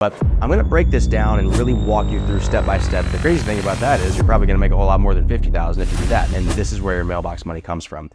But I'm going to break this down and really walk you through step by step. The crazy thing about that is you're probably going to make a whole lot more than $50,000 if you do that. And this is where your mailbox money comes from.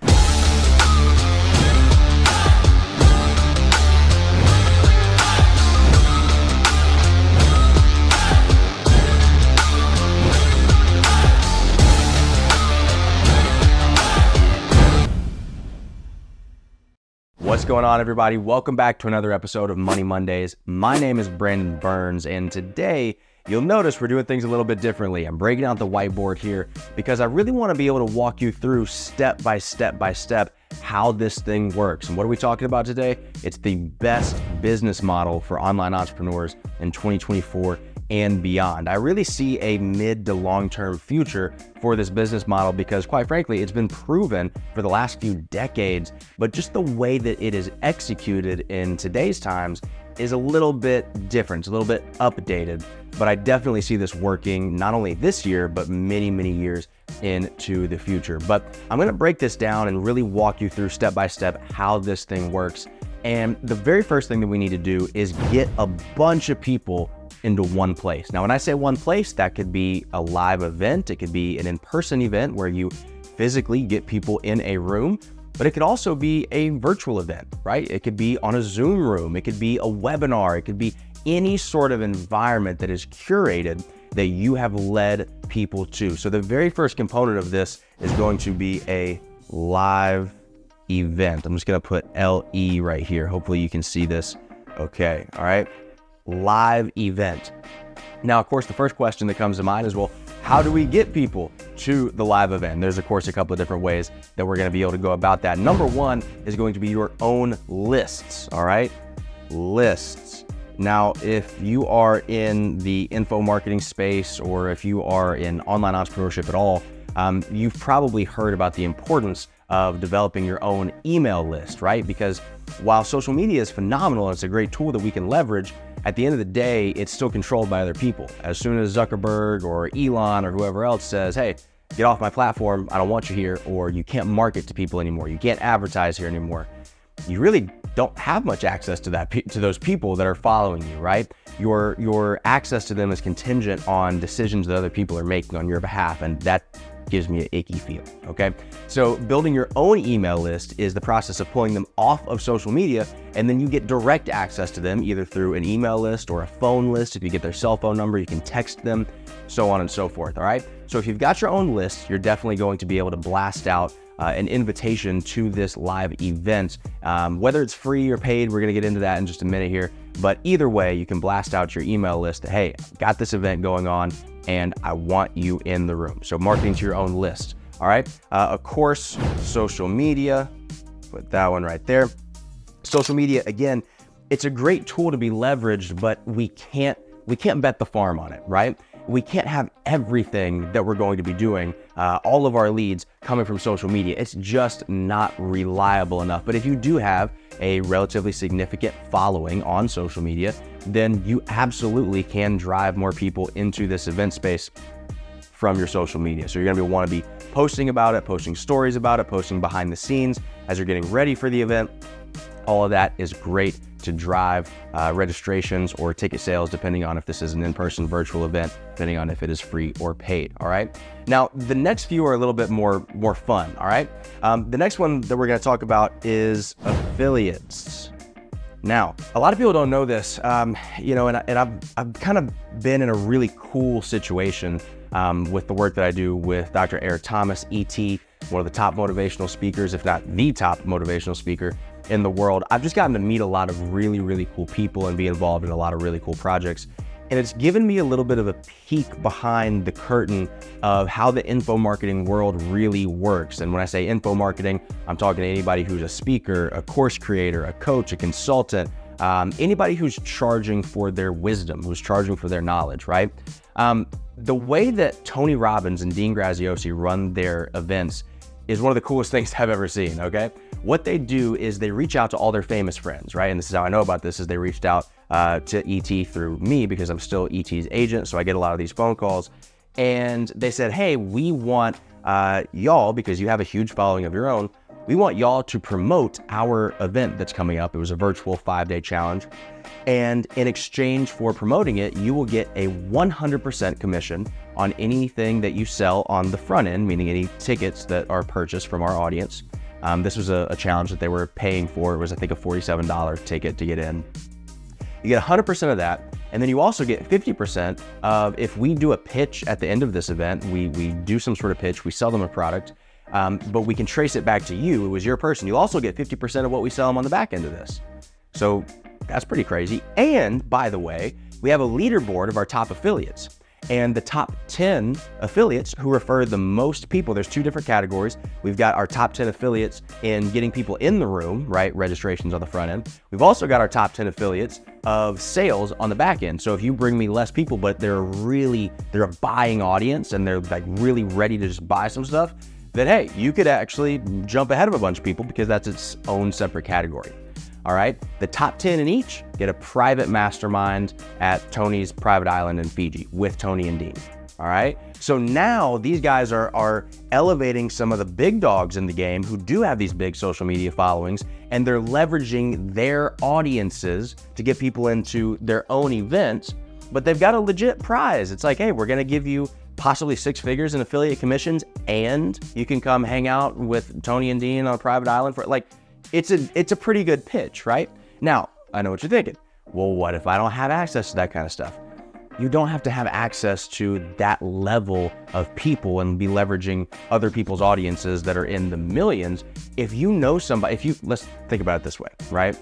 What's going on, everybody? Welcome back to another episode of Money Mondays. My name is Brandon Burns, and today you'll notice we're doing things a little bit differently. I'm breaking out the whiteboard here because I really want to be able to walk you through step by step how this thing works. And what are we talking about today? It's the best business model for online entrepreneurs in 2024 and beyond. I really see a mid to long-term future for this business model because, quite frankly, it's been proven for the last few decades, but just the way that it is executed in today's times is a little bit different, it's a little bit updated, but I definitely see this working not only this year, but many, many years into the future. But I'm gonna break this down and really walk you through step by step how this thing works. And the very first thing that we need to do is get a bunch of people into one place. Now, when I say one place, that could be a live event, it could be an in-person event where you physically get people in a room, but it could also be a virtual event, right? It could be on a Zoom room, it could be a webinar, it could be any sort of environment that is curated that you have led people to. So the very first component of this is going to be a live event. I'm just gonna put LE right here. Hopefully you can see this. Okay, all right. Live event. Now, of course, the first question that comes to mind is, well, how do we get people to the live event? There's, of course, a couple of different ways that we're going to be able to go about that. Number one is going to be your own lists, all right? Lists. Now, if you are in the info marketing space or if you are in online entrepreneurship at all, you've probably heard about the importance of developing your own email list, right? Because while social media is phenomenal and it's a great tool that we can leverage, at the end of the day, it's still controlled by other people. As soon as Zuckerberg or Elon or whoever else says, hey, get off my platform, I don't want you here, or you can't market to people anymore, you can't advertise here anymore, you really don't have much access to those people that are following you, right? Your access to them is contingent on decisions that other people are making on your behalf, and that gives me an icky feel, okay? So building your own email list is the process of pulling them off of social media, and then you get direct access to them either through an email list or a phone list. If you get their cell phone number, you can text them, so on and so forth, all right? So if you've got your own list, you're definitely going to be able to blast out an invitation to this live event. Whether it's free or paid, we're gonna get into that in just a minute here, but either way, you can blast out your email list that, hey, got this event going on, and I want you in the room. So marketing to your own list, all right? Of course, social media, put that one right there. Social media, again, it's a great tool to be leveraged, but we can't bet the farm on it, right? We can't have everything that we're going to be doing, all of our leads coming from social media. It's just not reliable enough. But if you do have a relatively significant following on social media, then you absolutely can drive more people into this event space from your social media. So you're gonna want to be posting about it, posting stories about it, posting behind the scenes as you're getting ready for the event. All of that is great to drive registrations or ticket sales, depending on if this is an in-person virtual event, depending on if it is free or paid, all right? Now, the next few are a little bit more fun, all right? The next one that we're gonna talk about is affiliates. Now, a lot of people don't know this, and I've kind of been in a really cool situation with the work that I do with Dr. Eric Thomas, ET, one of the top motivational speakers, if not the top motivational speaker in the world. I've just gotten to meet a lot of really, really cool people and be involved in a lot of really cool projects. And it's given me a little bit of a peek behind the curtain of how the info marketing world really works. And when I say info marketing, I'm talking to anybody who's a speaker, a course creator, a coach, a consultant, anybody who's charging for their wisdom, who's charging for their knowledge, right? The way that Tony Robbins and Dean Graziosi run their events is one of the coolest things I've ever seen, okay? What they do is they reach out to all their famous friends, right? And this is how I know about this, is they reached out to ET through me because I'm still ET's agent, so I get a lot of these phone calls. And they said, hey, we want y'all, because you have a huge following of your own, we want y'all to promote our event that's coming up. It was a virtual 5-day challenge. And in exchange for promoting it, you will get a 100% commission on anything that you sell on the front end, meaning any tickets that are purchased from our audience. This was a challenge that they were paying for. It was, I think, a $47 ticket to get in. You get 100% of that. And then you also get 50% of, if we do a pitch at the end of this event, we do some sort of pitch, we sell them a product, but we can trace it back to you. It was your person. You also get 50% of what we sell them on the back end of this. So that's pretty crazy. And by the way, we have a leaderboard of our top affiliates. And the top 10 affiliates who refer the most people, there's 2 different categories. We've got our top 10 affiliates in getting people in the room, right? Registrations on the front end. We've also got our top 10 affiliates of sales on the back end. So if you bring me less people, but they're a buying audience and they're like really ready to just buy some stuff, then hey, you could actually jump ahead of a bunch of people because that's its own separate category. All right, the top 10 in each get a private mastermind at Tony's private island in Fiji with Tony and Dean. All right, so now these guys are elevating some of the big dogs in the game who do have these big social media followings, and they're leveraging their audiences to get people into their own events, but they've got a legit prize. It's like, hey, we're gonna give you possibly 6 figures in affiliate commissions, and you can come hang out with Tony and Dean on a private island for like. It's a pretty good pitch, right? Now, I know what you're thinking. Well, what if I don't have access to that kind of stuff? You don't have to have access to that level of people and be leveraging other people's audiences that are in the millions. If you know somebody, let's think about it this way, right?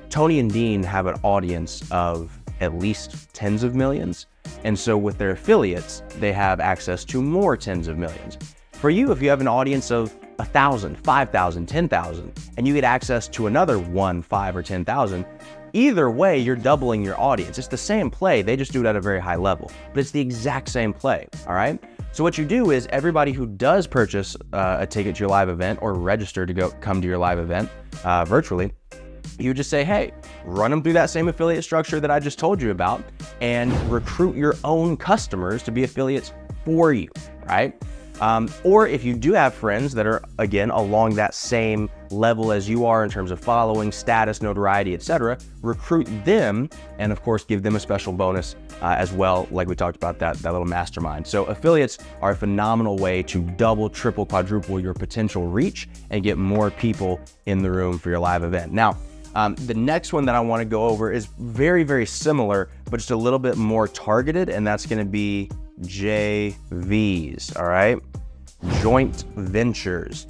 Tony and Dean have an audience of at least tens of millions. And so with their affiliates, they have access to more tens of millions. For you, if you have an audience of 1,000, 5,000, 10,000, and you get access to another 1, 5, or 10,000, either way, you're doubling your audience. It's the same play, they just do it at a very high level, but it's the exact same play, all right? So what you do is everybody who does purchase a ticket to your live event or register to come to your live event virtually, you just say, hey, run them through that same affiliate structure that I just told you about and recruit your own customers to be affiliates for you, right? Or if you do have friends that are, again, along that same level as you are in terms of following, status, notoriety, etc., recruit them and, of course, give them a special bonus as well, like we talked about that little mastermind. So affiliates are a phenomenal way to double, triple, quadruple your potential reach and get more people in the room for your live event. Now, the next one that I want to go over is very, very similar, but just a little bit more targeted, and that's going to be JVs, all right? Joint ventures.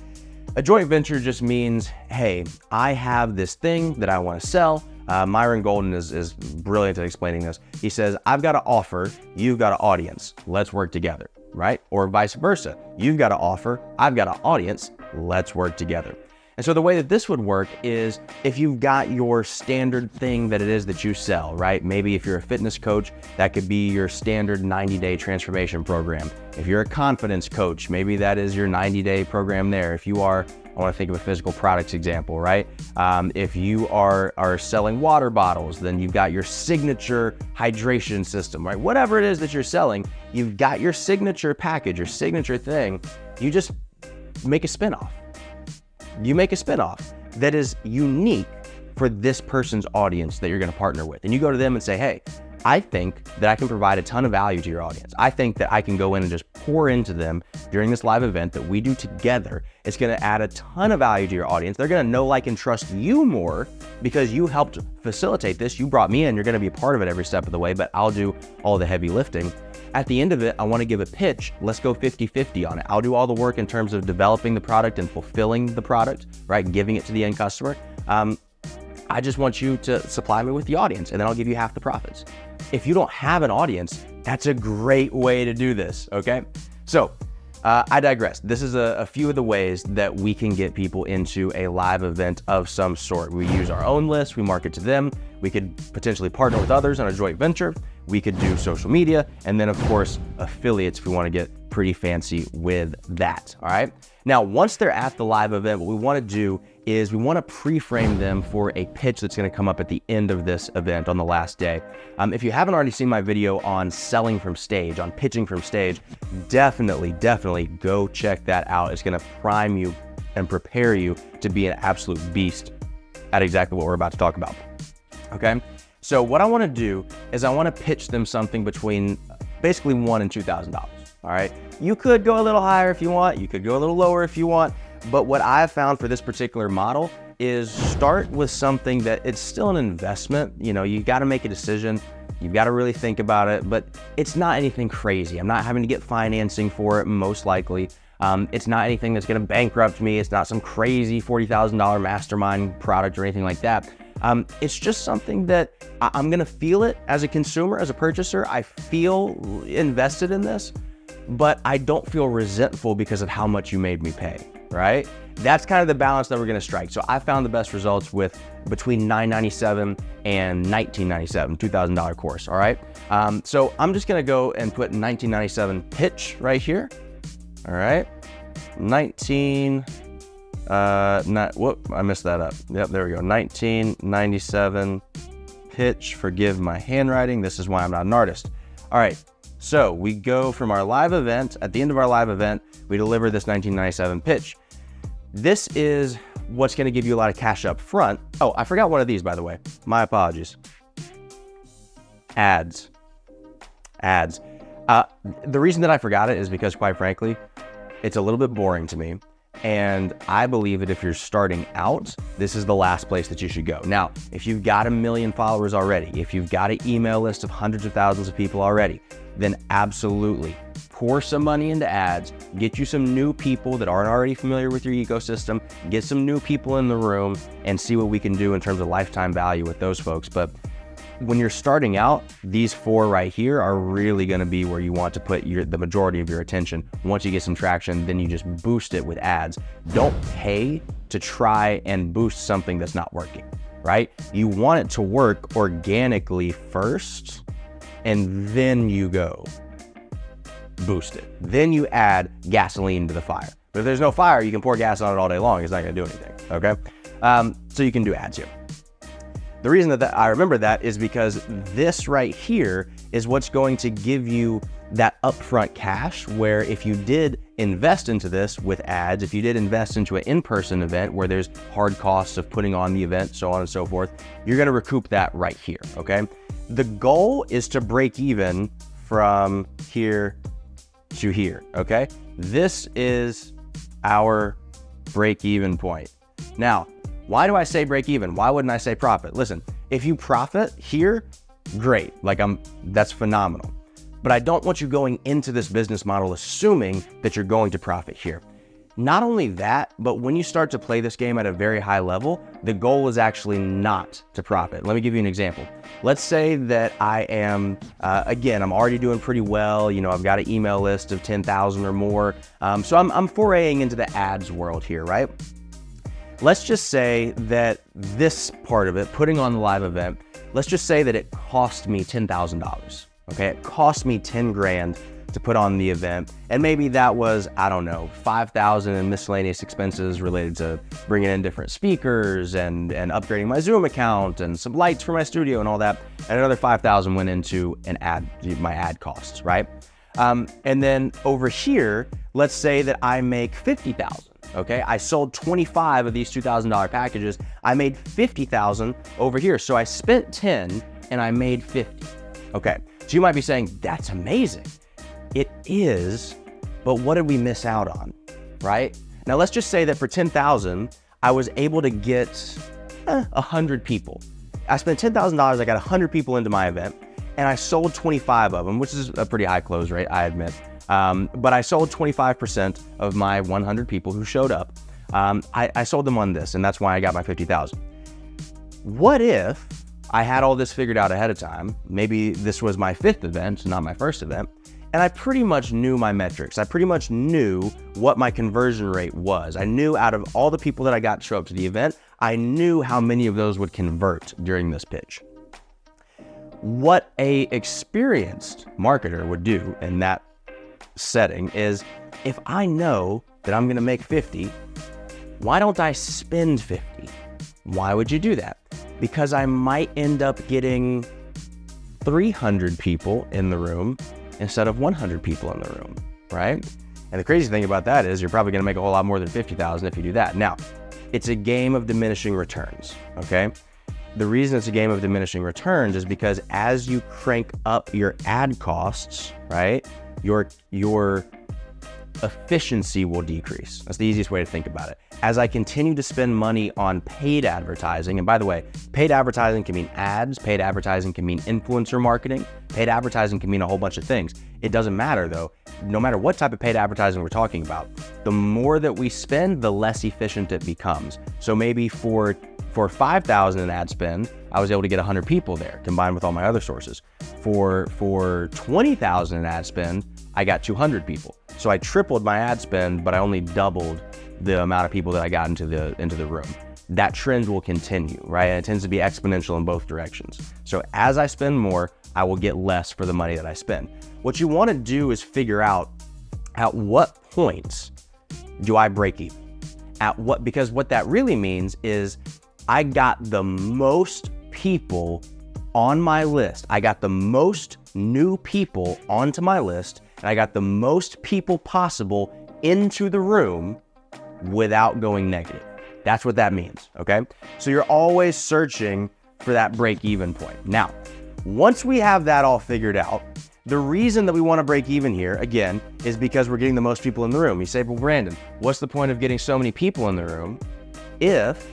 A joint venture just means, hey, I have this thing that I want to sell. Myron Golden is brilliant at explaining this. He says, I've got an offer, you've got an audience, let's work together, right? Or vice versa. You've got an offer, I've got an audience, let's work together. And so the way that this would work is if you've got your standard thing that it is that you sell, right? Maybe if you're a fitness coach, that could be your standard 90-day transformation program. If you're a confidence coach, maybe that is your 90-day program there. If you are, I want to think of a physical products example, right? If you are selling water bottles, then you've got your signature hydration system, right? Whatever it is that you're selling, you've got your signature package, your signature thing. You just make a spinoff. You make a spinoff that is unique for this person's audience that you're going to partner with. And you go to them and say, hey, I think that I can provide a ton of value to your audience. I think that I can go in and just pour into them during this live event that we do together. It's going to add a ton of value to your audience. They're going to know, like, and trust you more because you helped facilitate this. You brought me in. You're going to be a part of it every step of the way, but I'll do all the heavy lifting. At the end of it, I want to give a pitch. Let's go 50-50 on it. I'll do all the work in terms of developing the product and fulfilling the product, right? Giving it to the end customer. I just want you to supply me with the audience, and then I'll give you half the profits. If you don't have an audience, that's a great way to do this, okay? So I digress. This is a few of the ways that we can get people into a live event of some sort. We use our own list, we market to them. We could potentially partner with others on a joint venture. We could do social media, and then of course, affiliates if we want to get pretty fancy with that, all right? Now, once they're at the live event, what we want to do is we want to pre-frame them for a pitch that's going to come up at the end of this event on the last day. If you haven't already seen my video on selling from stage, on pitching from stage, definitely go check that out. It's going to prime you and prepare you to be an absolute beast at exactly what we're about to talk about. Okay? So what I wanna do is I wanna pitch them something between basically $1,000 and $2,000, all right? You could go a little higher if you want, you could go a little lower if you want, but what I've found for this particular model is start with something that it's still an investment. You know, you gotta make a decision, you've gotta really think about it, but it's not anything crazy. I'm not having to get financing for it, most likely. It's not anything that's gonna bankrupt me. It's not some crazy $40,000 mastermind product or anything like that. It's just something that I'm gonna feel it as a consumer, as a purchaser. I feel invested in this, but I don't feel resentful because of how much you made me pay, right? That's kind of the balance that we're gonna strike. So I found the best results with between $997 and $1997, $2,000 course, all right? So I'm just gonna go and put $1997 pitch right here, all right? I messed that up. Yep, there we go. 1997 pitch, forgive my handwriting. This is why I'm not an artist. All right, so we go from our live event. At the end of our live event, we deliver this 1997 pitch. This is what's gonna give you a lot of cash up front. Oh, I forgot one of these, by the way. My apologies. Ads. The reason that I forgot it is because, quite frankly, it's a little bit boring to me. And I believe that if you're starting out, this is the last place that you should go. Now, if you've got 1 million followers already, if you've got an email list of hundreds of thousands of people already, then absolutely pour some money into ads, get you some new people that aren't already familiar with your ecosystem, get some new people in the room and see what we can do in terms of lifetime value with those folks. But when you're starting out, these 4 right here are really gonna be where you want to put the majority of your attention. Once you get some traction, then you just boost it with ads. Don't pay to try and boost something that's not working, right? You want it to work organically first, and then you go boost it. Then you add gasoline to the fire. But if there's no fire, you can pour gas on it all day long. It's not gonna do anything, okay? So you can do ads here. The reason that I remember that is because this right here is what's going to give you that upfront cash, where if you did invest into this with ads, if you did invest into an in-person event where there's hard costs of putting on the event, so on and so forth, you're gonna recoup that right here, okay? The goal is to break even from here to here, okay? This is our break-even point. Now, why do I say break even? Why wouldn't I say profit? Listen, if you profit here, great, that's phenomenal. But I don't want you going into this business model assuming that you're going to profit here. Not only that, but when you start to play this game at a very high level, the goal is actually not to profit. Let me give you an example. Let's say that I am, again, I'm already doing pretty well. You know, I've got an email list of 10,000 or more. So I'm foraying into the ads world here, right? Let's just say that this part of it, putting on the live event, let's just say that it cost me $10,000, okay? It cost me 10 grand to put on the event. And maybe that was, I don't know, 5,000 in miscellaneous expenses related to bringing in different speakers and upgrading my Zoom account and some lights for my studio and all that. And another 5,000 went into my ad costs, right? And then over here, let's say that I make 50,000. Okay, I sold 25 of these $2,000 packages. I made 50,000 over here. So I spent 10 and I made 50. Okay, so you might be saying, that's amazing. It is, but what did we miss out on, right? Now let's just say that for 10,000, I was able to get 100 people. I spent $10,000, I got 100 people into my event, and I sold 25 of them, which is a pretty high close rate, I admit. But I sold 25% of my 100 people who showed up. I sold them on this, and that's why I got my 50,000. What if I had all this figured out ahead of time? Maybe this was my 5th event, not my 1st event, and I pretty much knew my metrics. I pretty much knew what my conversion rate was. I knew out of all the people that I got to show up to the event, I knew how many of those would convert during this pitch. What a experienced marketer would do in that setting is, if I know that I'm gonna make 50, why don't I spend 50? Why would you do that? Because I might end up getting 300 people in the room instead of 100 people in the room, right? And the crazy thing about that is you're probably gonna make a whole lot more than 50,000 if you do that. Now, it's a game of diminishing returns, okay? the reason it's a game of diminishing returns is because as you crank up your ad costs, right, your efficiency will decrease. That's the easiest way to think about it. As I continue to spend money on paid advertising, and by the way, paid advertising can mean ads, paid advertising can mean influencer marketing, paid advertising can mean a whole bunch of things. It doesn't matter though. No matter what type of paid advertising we're talking about, the more that we spend, the less efficient it becomes. So maybe for 5,000 in ad spend, I was able to get 100 people there combined with all my other sources. For 20,000 in ad spend, I got 200 people. So I tripled my ad spend, but I only doubled the amount of people that I got into the room. That trend will continue, right? And it tends to be exponential in both directions. So as I spend more, I will get less for the money that I spend. What you want to do is figure out at what points do I break even? Because what that really means is I got the most people on my list. I got the most new people onto my list, and I got the most people possible into the room without going negative. That's what that means, okay? So you're always searching for that break-even point. Now, once we have that all figured out, the reason that we want to break even here, again, is because we're getting the most people in the room. You say, well, Brandon, what's the point of getting so many people in the room if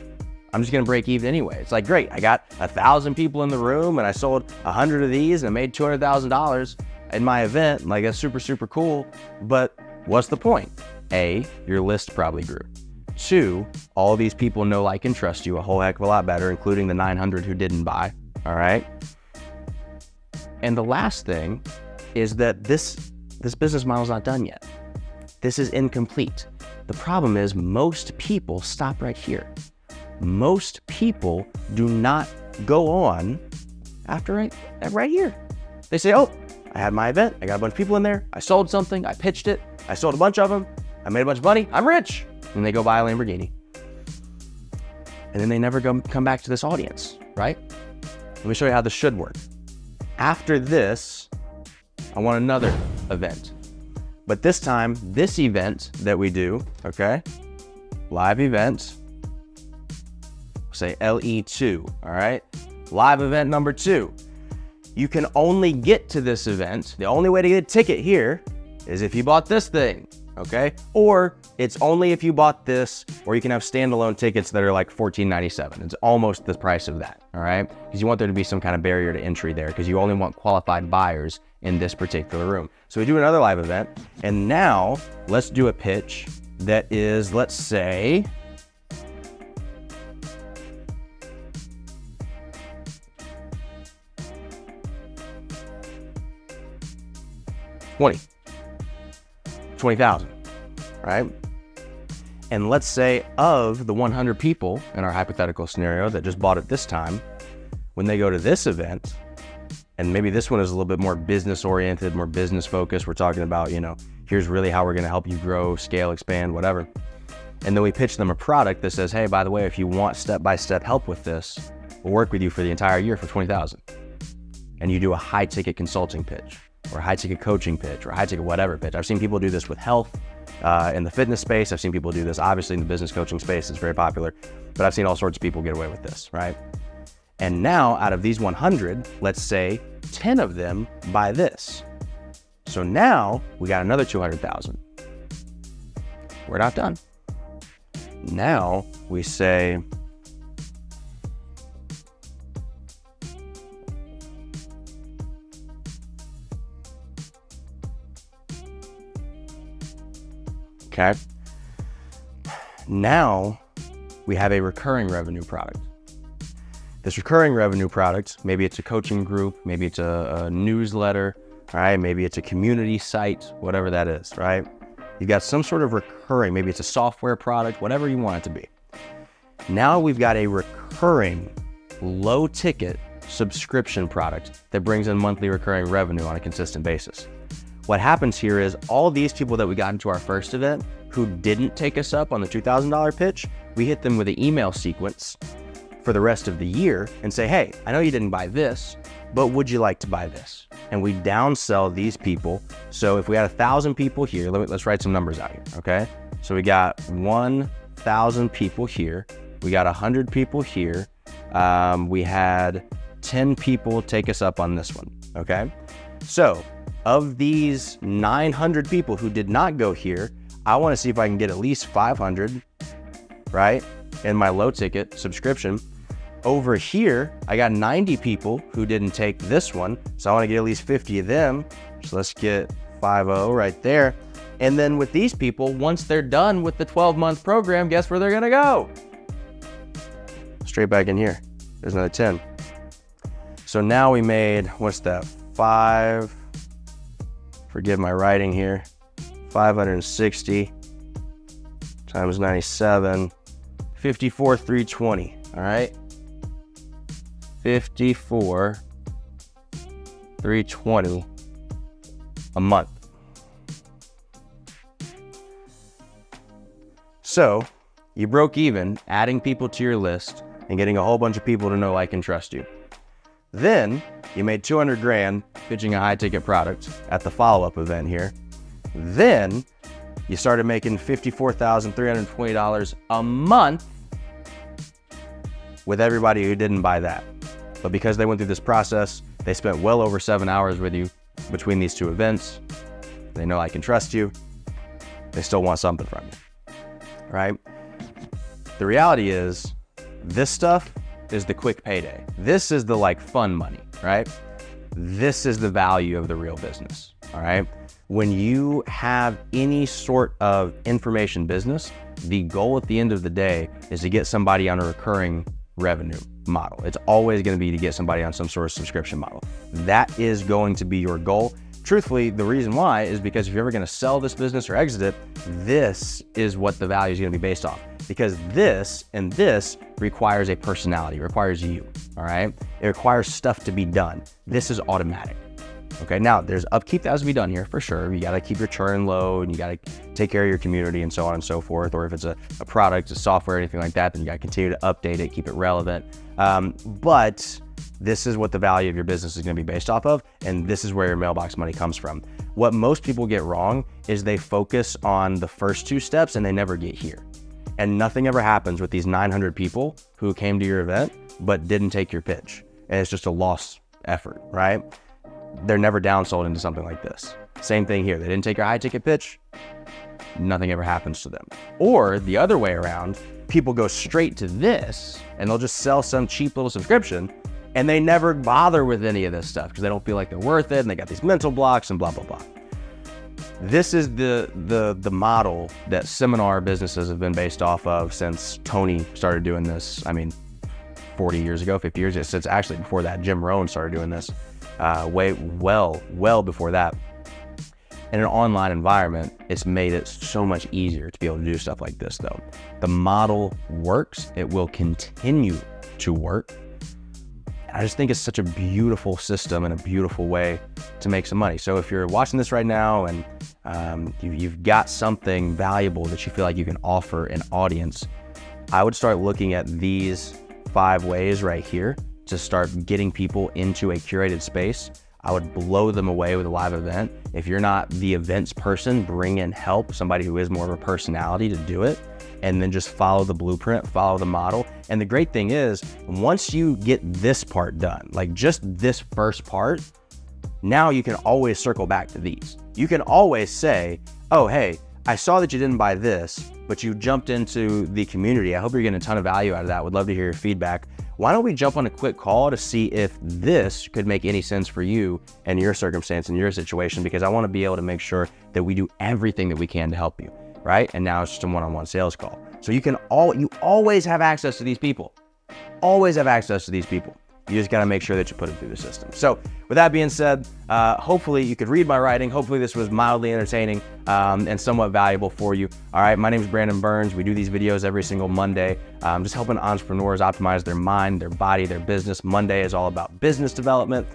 I'm just gonna break even anyway? It's like, great, I got 1,000 people in the room and I sold 100 of these and I made $200,000 in my event. Like, that's super, super cool. But what's the point? A, your list probably grew. 2, all these people know, like, and trust you a whole heck of a lot better, including the 900 who didn't buy, all right? And the last thing is that this business model is not done yet. This is incomplete. The problem is most people stop right here. Most people do not go on after right here. They say, oh, I had my event, I got a bunch of people in there, I sold something, I pitched it, I sold a bunch of them, I made a bunch of money, I'm rich. And they go buy a Lamborghini. And then they never come back to this audience, right? Let me show you how this should work. After this, I want another event. But this time, this event that we do, okay, live event, say LE2, all right? Live event number 2. You can only get to this event. The only way to get a ticket here is if you bought this thing, okay? Or it's only if you bought this, or you can have standalone tickets that are like $14.97. It's almost the price of that, all right? Because you want there to be some kind of barrier to entry there, because you only want qualified buyers in this particular room. So we do another live event, and now let's do a pitch that is, let's say, $20,000, right? And let's say of the 100 people in our hypothetical scenario that just bought it this time, when they go to this event, and maybe this one is a little bit more business oriented, more business focused. We're talking about, here's really how we're going to help you grow, scale, expand, whatever. And then we pitch them a product that says, hey, by the way, if you want step-by-step help with this, we'll work with you for the entire year for $20,000. And you do a high ticket consulting pitch, or a high ticket coaching pitch, or a high ticket whatever pitch. I've seen people do this with health in the fitness space. I've seen people do this obviously in the business coaching space. It's very popular, but I've seen all sorts of people get away with this, right? And now out of these 100, let's say 10 of them buy this. So now we got another 200,000. We're not done. Now we say, okay, now we have a recurring revenue product. This recurring revenue product, maybe it's a coaching group, maybe it's a newsletter, right? Maybe it's a community site, whatever that is, right? You've got some sort of recurring, maybe it's a software product, whatever you want it to be. Now we've got a recurring low ticket subscription product that brings in monthly recurring revenue on a consistent basis. What happens here is all these people that we got into our first event who didn't take us up on the $2,000 pitch, we hit them with an email sequence for the rest of the year and say, hey, I know you didn't buy this, but would you like to buy this? And we downsell these people. So if we had 1,000 people here, let's write some numbers out here, okay? So we got 1,000 people here, we got 100 people here, We had 10 people take us up on this one, okay? So of these 900 people who did not go here, I wanna see if I can get at least 500, right, in my low ticket subscription. Over here, I got 90 people who didn't take this one, so I wanna get at least 50 of them. So let's get 50 right there. And then with these people, once they're done with the 12-month program, guess where they're gonna go? Straight back in here. There's another 10. So now we made, what's that, 5, forgive my writing here, 560 times 97, 54,320, all right? 54,320 a month. So you broke even adding people to your list and getting a whole bunch of people to know, like, and trust you. Then you made 200 grand pitching a high ticket product at the follow-up event here. Then you started making $54,320 a month with everybody who didn't buy that. But because they went through this process, they spent well over 7 hours with you between these two events. They know, like, and trust you. They still want something from you, right? The reality is, this stuff is the quick payday. This is the, like, fun money, right? This is the value of the real business, all right? When you have any sort of information business, the goal at the end of the day is to get somebody on a recurring revenue model. It's always going to be to get somebody on some sort of subscription model. That is going to be your goal. Truthfully, the reason why is because if you're ever going to sell this business or exit it, this is what the value is going to be based off. Because this and this requires a personality, it requires you, all right? It requires stuff to be done. This is automatic. Okay, now there's upkeep that has to be done here for sure. You got to keep your churn low and you got to take care of your community and so on and so forth. Or if it's a product, a software, anything like that, then you got to continue to update it, keep it relevant. But this is what the value of your business is going to be based off of. And this is where your mailbox money comes from. What most people get wrong is they focus on the first two steps and they never get here. And nothing ever happens with these 900 people who came to your event but didn't take your pitch. And it's just a lost effort, right? They're never downsold into something like this. Same thing here. They didn't take your high ticket pitch. Nothing ever happens to them. Or the other way around, people go straight to this and they'll just sell some cheap little subscription and they never bother with any of this stuff because they don't feel like they're worth it and they got these mental blocks and blah, blah, blah. This is the model that seminar businesses have been based off of since Tony started doing this. I mean, 40 years ago, 50 years ago, since actually before that, Jim Rohn started doing this. Well before that. In an online environment, it's made it so much easier to be able to do stuff like this though. The model works, it will continue to work. I just think it's such a beautiful system and a beautiful way to make some money. So if you're watching this right now and you've got something valuable that you feel like you can offer an audience, I would start looking at these 5 ways right here to start getting people into a curated space. I would blow them away with a live event. If you're not the events person, bring in help, somebody who is more of a personality to do it, and then just follow the blueprint, follow the model. And the great thing is, once you get this part done, like just this first part, now you can always circle back to these. You can always say, oh, hey, I saw that you didn't buy this, but you jumped into the community. I hope you're getting a ton of value out of that. Would love to hear your feedback. Why don't we jump on a quick call to see if this could make any sense for you and your circumstance and your situation, because I want to be able to make sure that we do everything that we can to help you, right? And now it's just a one-on-one sales call. So you always have access to these people. Always have access to these people. You just got to make sure that you put them through the system. So with that being said, hopefully you could read my writing. Hopefully this was mildly entertaining and somewhat valuable for you. All right, my name is Brandon Burns. We do these videos every single Monday, just helping entrepreneurs optimize their mind, their body, their business. Monday is all about business development.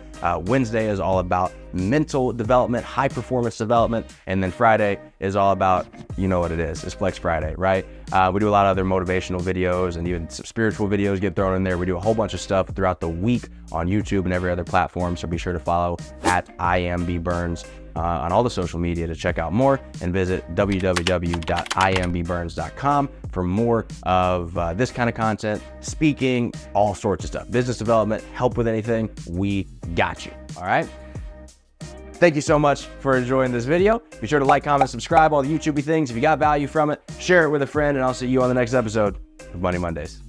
Wednesday is all about mental development, high performance development. And then Friday is all about, you know what it is, it's Flex Friday, right? We do a lot of other motivational videos and even some spiritual videos get thrown in there. We do a whole bunch of stuff throughout the week on YouTube and every other platform. So be sure to follow at IamBBurns on all the social media to check out more, and visit www.iamBburns.com for more of this kind of content, speaking, all sorts of stuff, business development, help with anything, we got you, all right? Thank you so much for enjoying this video. Be sure to like, comment, subscribe, all the YouTube-y things. If you got value from it, share it with a friend, and I'll see you on the next episode of Money Mondays.